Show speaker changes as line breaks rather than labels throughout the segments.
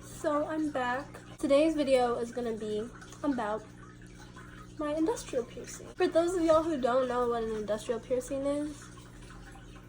So I'm back. Today's video is gonna be about my industrial piercing. For those of y'all who don't know what an industrial piercing is,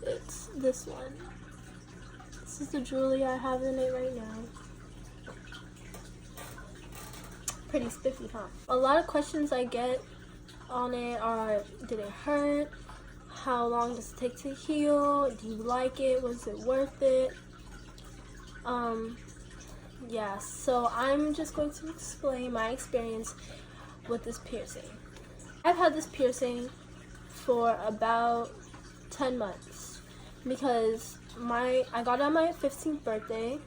it's this one. This is the jewelry I have in it right now. Pretty spiffy, huh? A lot of questions I get on it are, did it hurt? How long does it take to heal? Do you like it? Was it worth it? Yeah, so I'm just going to explain my experience with this piercing. I've had this piercing for about 10 months because I got it on my 15th birthday.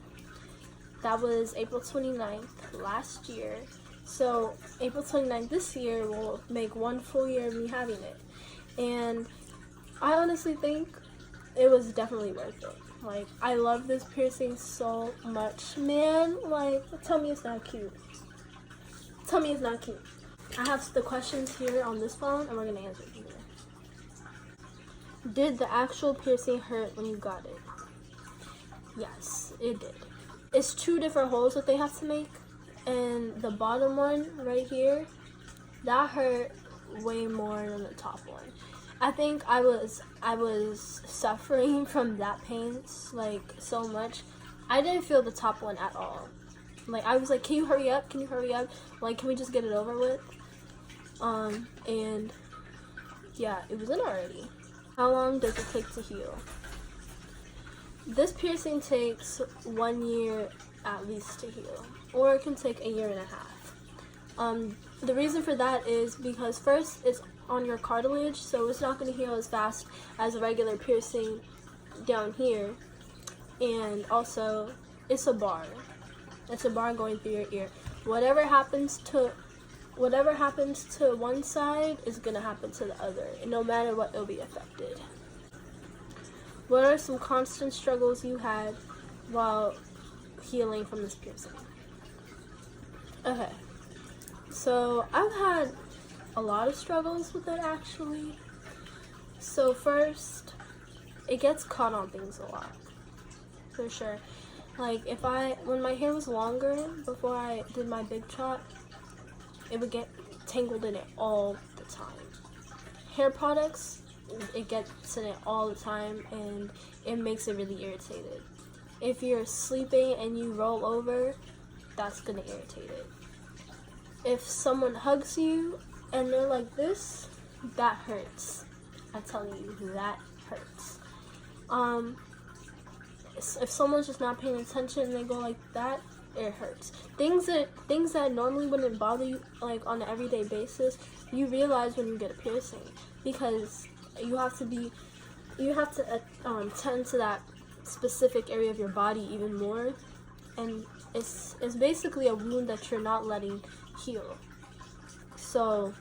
That was April 29th last year. So April 29th this year will make 1 full year of me having it. And I honestly think it was definitely worth it. Like, I love this piercing so much. Man, like, tell me it's not cute. Tell me it's not cute. I have the questions here on this phone, and we're gonna answer them here. Did the actual piercing hurt when you got it? Yes, it did. It's 2 different holes that they have to make, and the bottom one right here, that hurt way more than the top one. I think I was suffering from that pain like so much. I didn't feel the top one at all. Like, I was like, can you hurry up? Can you hurry up? Like, can we just get it over with? And yeah, it was in already. How long does it take to heal? This piercing takes 1 year at least to heal, or it can take 1.5 years. The reason for that is because first, it's on your cartilage, so it's not going to heal as fast as a regular piercing down here. And also, it's a bar. It's a bar going through your ear. Whatever happens to one side is going to happen to the other, and no matter what, it'll be affected. What are some constant struggles you had while healing from this piercing? Okay, so I've had a lot of struggles with it, actually. So first, it gets caught on things a lot, for sure. Like, when my hair was longer before I did my big chop, it would get tangled in it all the time. Hair products, it gets in it all the time, and it makes it really irritated. If you're sleeping and you roll over, that's gonna irritate it. If someone hugs you and they're like this, that hurts. I'm telling you, that hurts. If someone's just not paying attention and they go like that, it hurts. Things that normally wouldn't bother you, like on an everyday basis, you realize when you get a piercing, because you have to tend to that specific area of your body even more, and it's basically a wound that you're not letting heal. So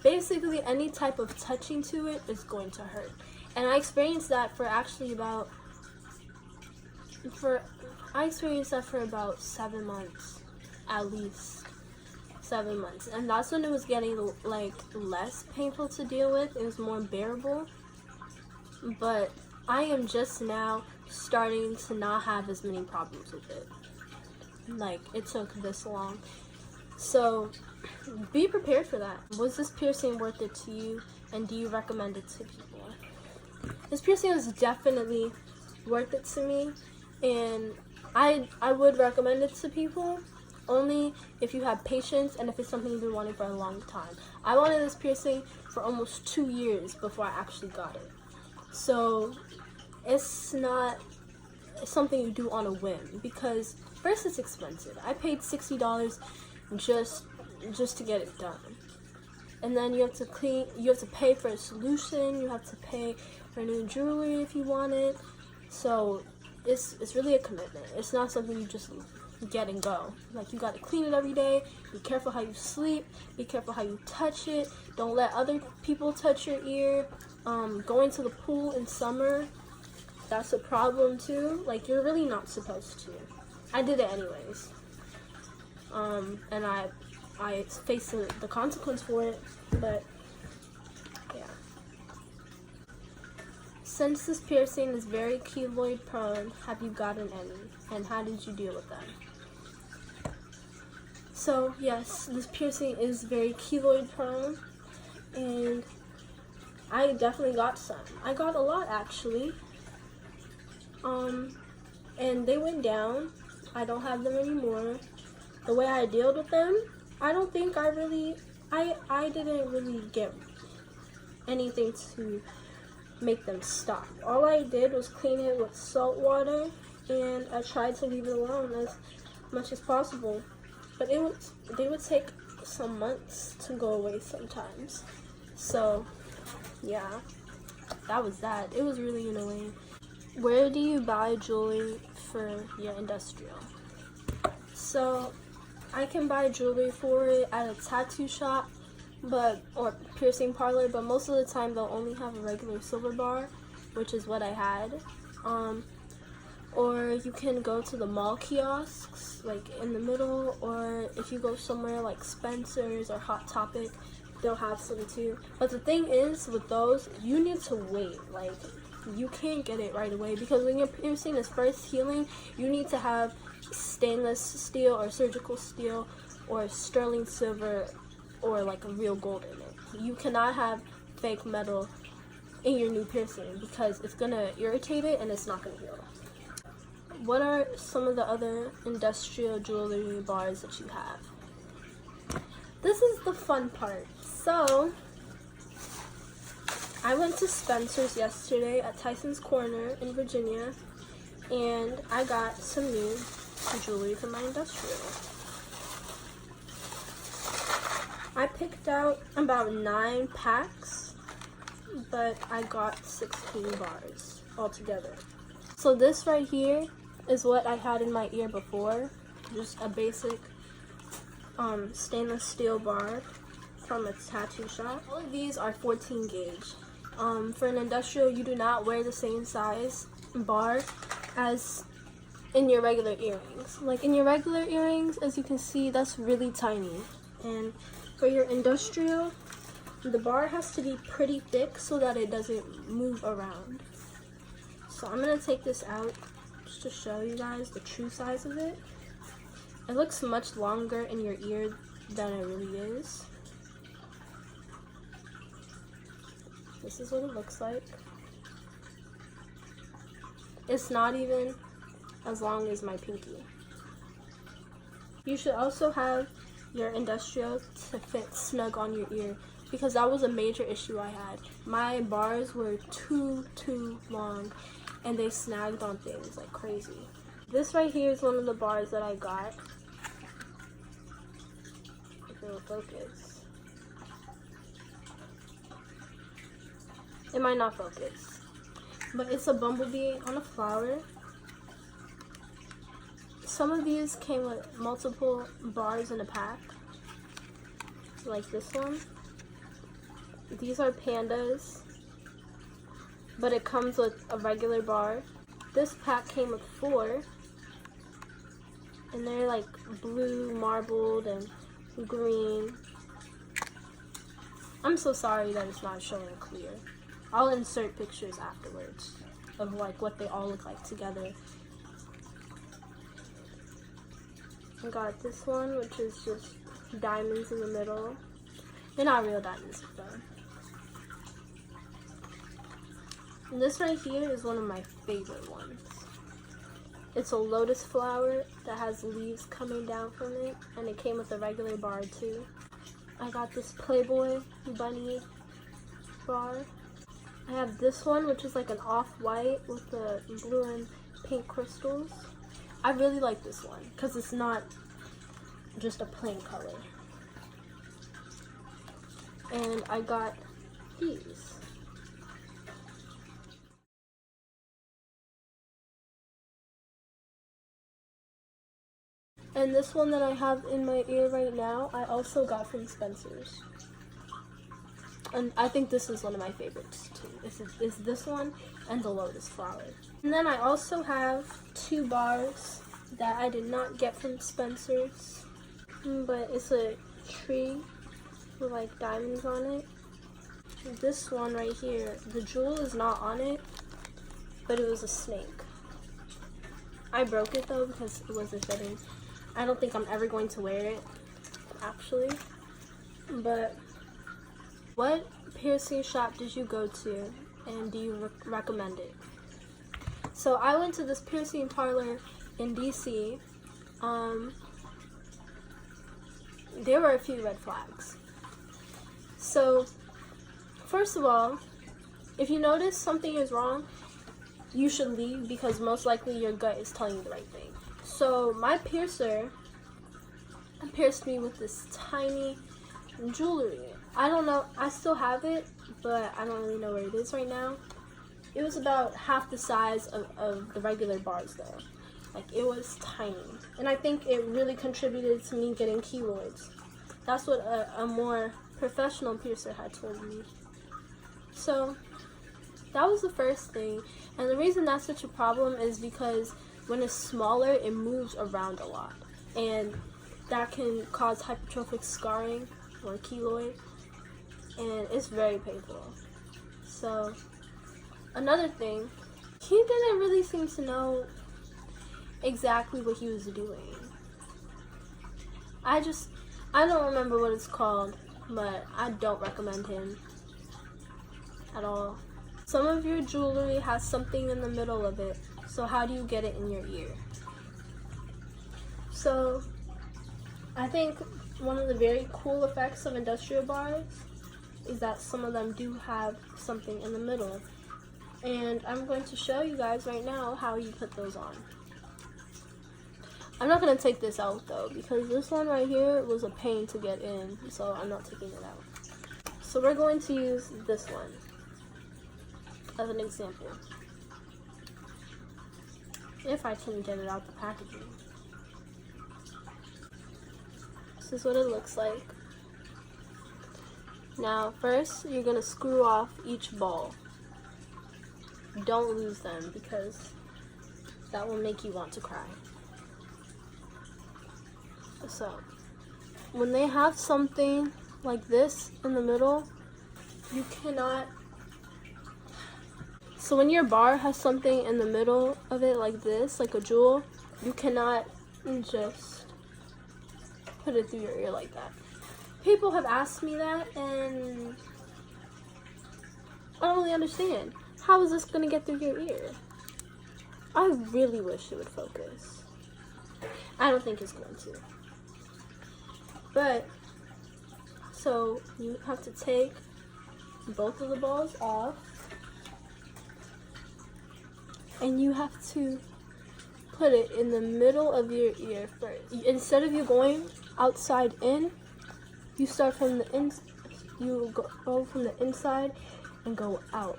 basically, any type of touching to it is going to hurt. And I experienced that for about 7 months, at least 7 months. And that's when it was getting like less painful to deal with. It was more bearable. But I am just now starting to not have as many problems with it. Like, it took this long. So be prepared for that. Was this piercing worth it to you, and do you recommend it to people? This piercing is definitely worth it to me, and I would recommend it to people only if you have patience and if it's something you've been wanting for a long time. I wanted this piercing for almost 2 years before I actually got it. So it's not something you do on a whim, because first, it's expensive. I paid $60 just to get it done, and then you have to pay for a solution, you have to pay for new jewelry if you want it. So it's really a commitment. It's not something you just get and go. Like, you got to clean it every day, be careful how you sleep, be careful how you touch it, don't let other people touch your ear. Going to the pool in summer, that's a problem too. Like, you're really not supposed to. I did it anyways, and I faced the consequence for it, but yeah. Since this piercing is very keloid prone, have you gotten any? And how did you deal with them? So yes, this piercing is very keloid prone, and I definitely got some. I got a lot actually. And they went down. I don't have them anymore. The way I dealt with them, I don't think I didn't really get anything to make them stop. All I did was clean it with salt water, and I tried to leave it alone as much as possible. But they would take some months to go away sometimes. So yeah, that was that. It was really annoying. Where do you buy jewelry for your industrial? So I can buy jewelry for it at a tattoo shop, or piercing parlor, but most of the time they'll only have a regular silver bar, which is what I had. Or you can go to the mall kiosks, like in the middle, or if you go somewhere like Spencer's or Hot Topic, they'll have some too. But the thing is, with those, you need to wait. Like, you can't get it right away, because when your piercing is first healing, you need to have stainless steel or surgical steel or sterling silver or like a real gold in it. You cannot have fake metal in your new piercing, because it's gonna irritate it and it's not gonna heal. What are some of the other industrial jewelry bars that you have? This is the fun part. So I went to Spencer's yesterday at Tyson's Corner in Virginia, and I got some new jewelry for my industrial. I picked out about 9 packs, but I got 16 bars altogether. So this right here is what I had in my ear before, just a basic stainless steel bar from a tattoo shop. All of these are 14 gauge. For an industrial, you do not wear the same size bar as in your regular earrings. Like in your regular earrings, as you can see, that's really tiny. And for your industrial, the bar has to be pretty thick so that it doesn't move around. So I'm gonna take this out just to show you guys the true size of it. It looks much longer in your ear than it really is. This is what it looks like. It's not even as long as my pinky. You should also have your industrial to fit snug on your ear, because that was a major issue I had. My bars were too long, and they snagged on things like crazy. This right here is one of the bars that I got. If it will focus. It might not focus, but it's a bumblebee on a flower. Some of these came with multiple bars in a pack, like this one. These are pandas, but it comes with a regular bar. This pack came with 4, and they're like blue, marbled, and green. I'm so sorry that it's not showing clear. I'll insert pictures afterwards of like what they all look like together. I got this one, which is just diamonds in the middle. They're not real diamonds though. And this right here is one of my favorite ones. It's a lotus flower that has leaves coming down from it, and it came with a regular bar too. I got this Playboy bunny bar. I have this one, which is like an off-white with the blue and pink crystals. I really like this one because it's not just a plain color. And I got these. And this one that I have in my ear right now, I also got from Spencer's. And I think this is one of my favorites too. This is this one and the lotus flower. And then I also have 2 bars that I did not get from Spencer's, but it's a tree with like diamonds on it. This one right here, the jewel is not on it, but it was a snake. I broke it though because it wasn't fitting. I don't think I'm ever going to wear it, actually. But what piercing shop did you go to, and do you recommend it? So I went to this piercing parlor in DC. There were a few red flags. So first of all, if you notice something is wrong, you should leave because most likely your gut is telling you the right thing. So my piercer pierced me with this tiny jewelry. I don't know, I still have it, but I don't really know where it is right now. It was about half the size of the regular bars though. Like, it was tiny. And I think it really contributed to me getting keloids. That's what a more professional piercer had told me. So that was the first thing. And the reason that's such a problem is because when it's smaller, it moves around a lot. And that can cause hypertrophic scarring or keloid. And it's very painful. So another thing, he didn't really seem to know exactly what he was doing. I don't remember what it's called, but I don't recommend him at all. Some of your jewelry has something in the middle of it, so how do you get it in your ear? So I think one of the very cool effects of industrial bars is that some of them do have something in the middle. And I'm going to show you guys right now how you put those on. I'm not going to take this out though, because this one right here was a pain to get in, so I'm not taking it out. So we're going to use this one as an example. If I can get it out the packaging. This is what it looks like. Now first, you're going to screw off each ball. Don't lose them because that will make you want to cry. So, when they have something like this in the middle, you cannot... So when your bar has something in the middle of it like this, like a jewel, you cannot just put it through your ear like that. People have asked me that, and I don't really understand. How is this going to get through your ear? I really wish it would focus. I don't think it's going to. But, so you have to take both of the balls off. And you have to put it in the middle of your ear first. Instead of you going outside in, you start from the go from the inside and go out.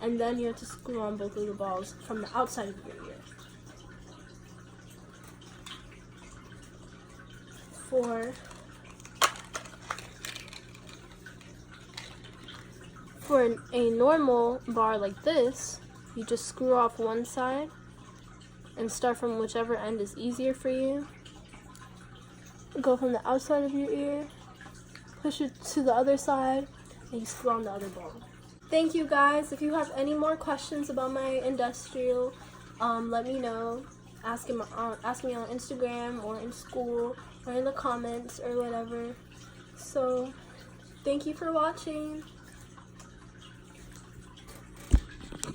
And then you have to screw on both of the balls from the outside of your ear. For a normal bar like this, you just screw off one side and start from whichever end is easier for you. Go from the outside of your ear, push it to the other side, and you screw on the other ball. Thank you guys. If you have any more questions about my industrial, let me know. Ask me on Instagram or in school or in the comments or whatever. So, thank you for watching.